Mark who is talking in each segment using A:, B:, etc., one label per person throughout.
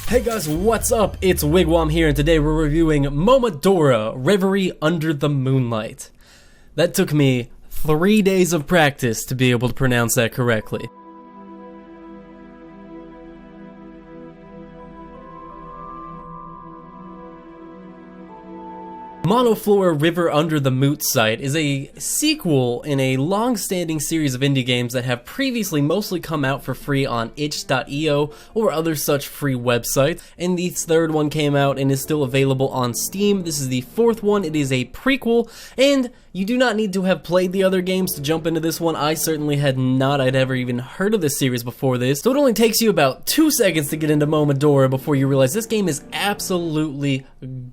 A: Hey guys, what's up? It's Wigwam here, and today we're reviewing Momodora Reverie Under the Moonlight. That took me 3 days of practice to be able to pronounce that correctly. Momodora Reverie Under the Moonlight is a sequel in a long-standing series of indie games that have previously mostly come out for free on itch.io or other such free websites, and the third one came out and is still available on Steam. This is the fourth one. It is a prequel, and you do not need to have played the other games to jump into this one. I certainly had not. I'd ever even heard of this series before this, so it only takes you about 2 seconds to get into Momodora before you realize this game is absolutely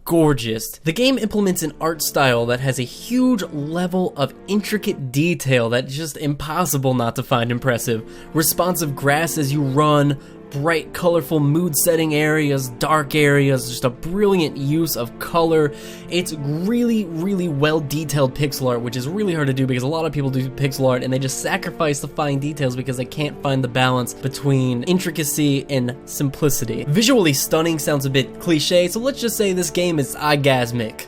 A: gorgeous. The game implements an art style that has a huge level of intricate detail that's just impossible not to find impressive. Responsive grass as you run, bright, colorful, mood-setting areas, dark areas, just a brilliant use of color. It's really, really well-detailed pixel art, which is really hard to do because a lot of people do pixel art and they just sacrifice the fine details because they can't find the balance between intricacy and simplicity. Visually stunning sounds a bit cliche, so let's just say this game is eyegasmic.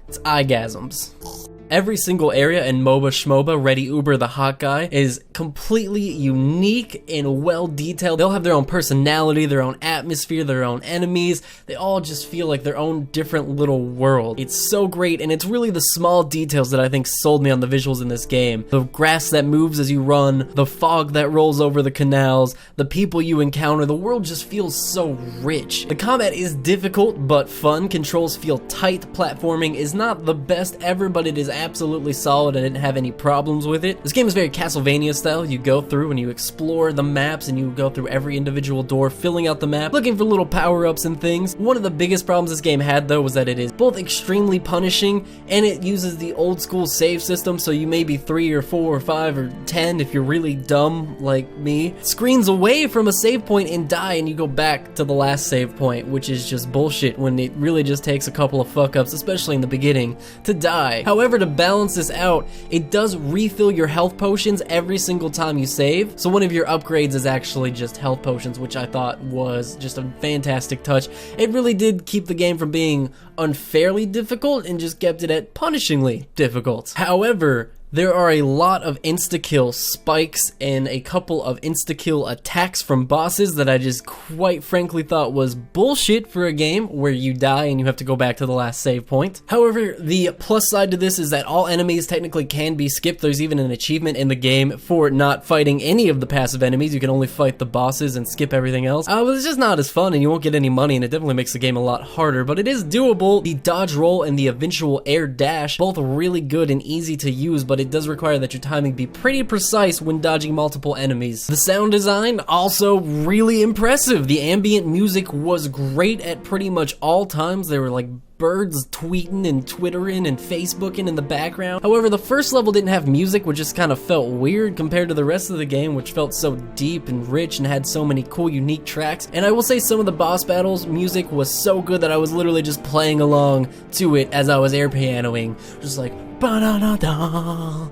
A: It's eyegasms. Every single area in MOBA Schmoba, Ready Uber the Hot Guy, is completely unique and well detailed. They'll have their own personality, their own atmosphere, their own enemies. They all just feel like their own different little world. It's so great, and it's really the small details that I think sold me on the visuals in this game. The grass that moves as you run, the fog that rolls over the canals, the people you encounter, the world just feels so rich. The combat is difficult but fun. Controls feel tight. Platforming is not the best ever, but it is absolutely solid. I didn't have any problems with it. This game is very Castlevania style. You go through and you explore the maps and you go through every individual door, filling out the map, looking for little power-ups and things. One of the biggest problems this game had though was that it is both extremely punishing and it uses the old school save system, so you may be 3 or 4 or 5 or 10 if you're really dumb like me. Screens away from a save point and die and you go back to the last save point, which is just bullshit when it really just takes a couple of fuck-ups, especially in the beginning, to die. However, to balance this out, it does refill your health potions every single time you save, so one of your upgrades is actually just health potions, which I thought was just a fantastic touch. It really did keep the game from being unfairly difficult and just kept it at punishingly difficult. However, there are a lot of insta-kill spikes and a couple of insta-kill attacks from bosses that I just quite frankly thought was bullshit for a game where you die and you have to go back to the last save point. However, the plus side to this is that all enemies technically can be skipped. There's even an achievement in the game for not fighting any of the passive enemies. You can only fight the bosses and skip everything else. It's just not as fun and you won't get any money, and it definitely makes the game a lot harder, but it is doable. The dodge roll and the eventual air dash, both really good and easy to use, but it does require that your timing be pretty precise when dodging multiple enemies. The sound design, also really impressive. The ambient music was great at pretty much all times. There were like birds tweeting and twittering and facebooking in the background. However, the first level didn't have music, which just kind of felt weird compared to the rest of the game, which felt so deep and rich and had so many cool unique tracks. And I will say some of the boss battles music was so good that I was literally just playing along to it as I was air pianoing, just like ba-da-da-da,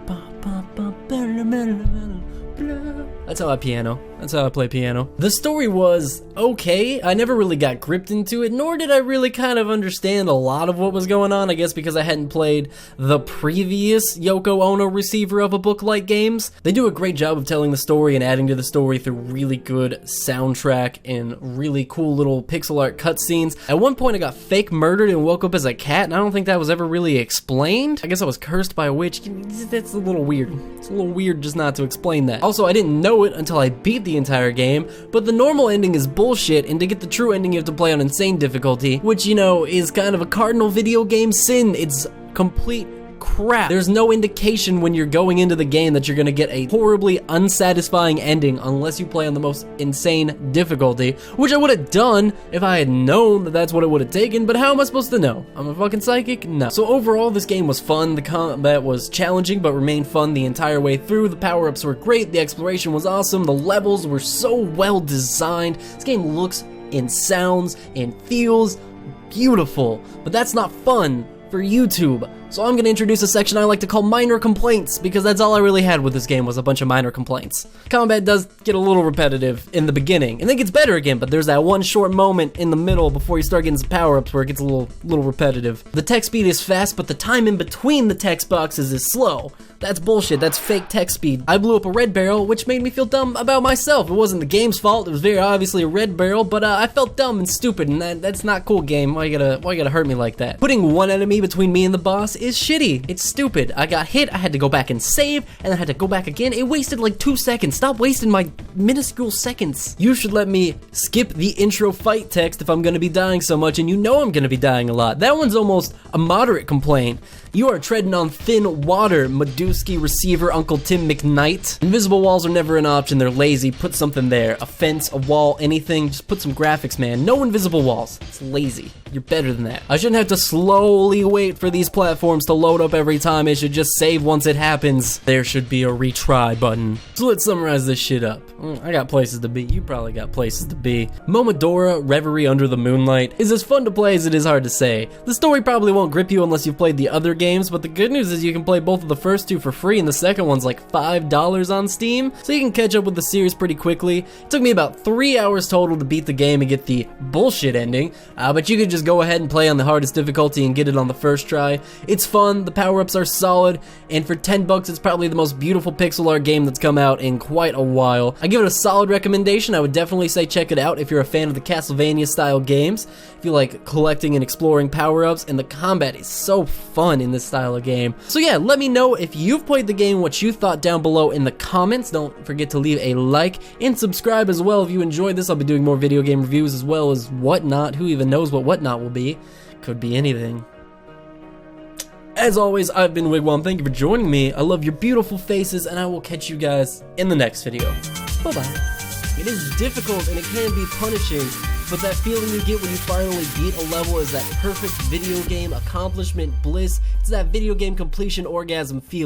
A: ba-ba-ba-ba-la-la-la-la. That's how I piano. That's how I play piano. The story was okay. I never really got gripped into it, nor did I really kind of understand a lot of what was going on, I guess because I hadn't played the previous Yoko Ono receiver of a book-like games. They do a great job of telling the story and adding to the story through really good soundtrack and really cool little pixel art cutscenes. At one point I got fake murdered and woke up as a cat, and I don't think that was ever really explained. I guess I was cursed by a witch. That's a little weird. It's a little weird just not to explain that. Also, I didn't know it until I beat the entire game, but the normal ending is bullshit, and to get the true ending you have to play on insane difficulty, which, you know, is kind of a cardinal video game sin. It's complete crap. There's no indication when you're going into the game that you're gonna get a horribly unsatisfying ending unless you play on the most insane difficulty, which I would have done if I had known that that's what it would have taken, but how am I supposed to know? I'm a fucking psychic? No. So overall, this game was fun. The combat was challenging, but remained fun the entire way through. The power-ups were great. The exploration was awesome. The levels were so well designed. This game looks and sounds and feels beautiful, but that's not fun for YouTube. So I'm gonna introduce a section I like to call minor complaints, because that's all I really had with this game was a bunch of minor complaints. Combat does get a little repetitive in the beginning, and then it gets better again, but there's that one short moment in the middle before you start getting some power-ups where it gets a little repetitive. The text speed is fast, but the time in between the text boxes is slow. That's bullshit, that's fake text speed. I blew up a red barrel, which made me feel dumb about myself. It wasn't the game's fault, it was very obviously a red barrel, but I felt dumb and stupid, and that's not cool, game. Why you gotta hurt me like that? Putting one enemy between me and the boss is shitty. It's stupid. I got hit, I had to go back and save, and I had to go back again. It wasted like 2 seconds. Stop wasting my minuscule seconds. You should let me skip the intro fight text if I'm gonna be dying so much, and you know I'm gonna be dying a lot. That one's almost a moderate complaint. You are treading on thin water, Madusky receiver Uncle Tim McKnight. Invisible walls are never an option, they're lazy. Put something there, a fence, a wall, anything, just put some graphics, man. No invisible walls, it's lazy. You're better than that. I shouldn't have to slowly wait for these platforms to load up every time. It should just save once it happens. There should be a retry button. So let's summarize this shit up. I got places to be, you probably got places to be. Momodora Reverie Under the Moonlight is as fun to play as it is hard to say. The story probably won't grip you unless you've played the other games, but the good news is you can play both of the first two for free, and the second one's like $5 on Steam, so you can catch up with the series pretty quickly. It took me about 3 hours total to beat the game and get the bullshit ending, but you could just go ahead and play on the hardest difficulty and get it on the first try. It's fun, the power-ups are solid, and for 10 bucks it's probably the most beautiful pixel art game that's come out in quite a while. I give it a solid recommendation. I would definitely say check it out if you're a fan of the Castlevania style games, if you like collecting and exploring power-ups, and the combat is so fun in this style of game. So yeah, let me know if you've played the game, what you thought down below in the comments. Don't forget to leave a like and subscribe as well if you enjoyed this. I'll be doing more video game reviews as well as whatnot. Who even knows what whatnot will be? Could be anything. As always, I've been Wigwam. Thank you for joining me. I love your beautiful faces, and I will catch you guys in the next video. Bye-bye. It is difficult and it can be punishing, but that feeling you get when you finally beat a level is that perfect video game accomplishment bliss. It's that video game completion orgasm feeling.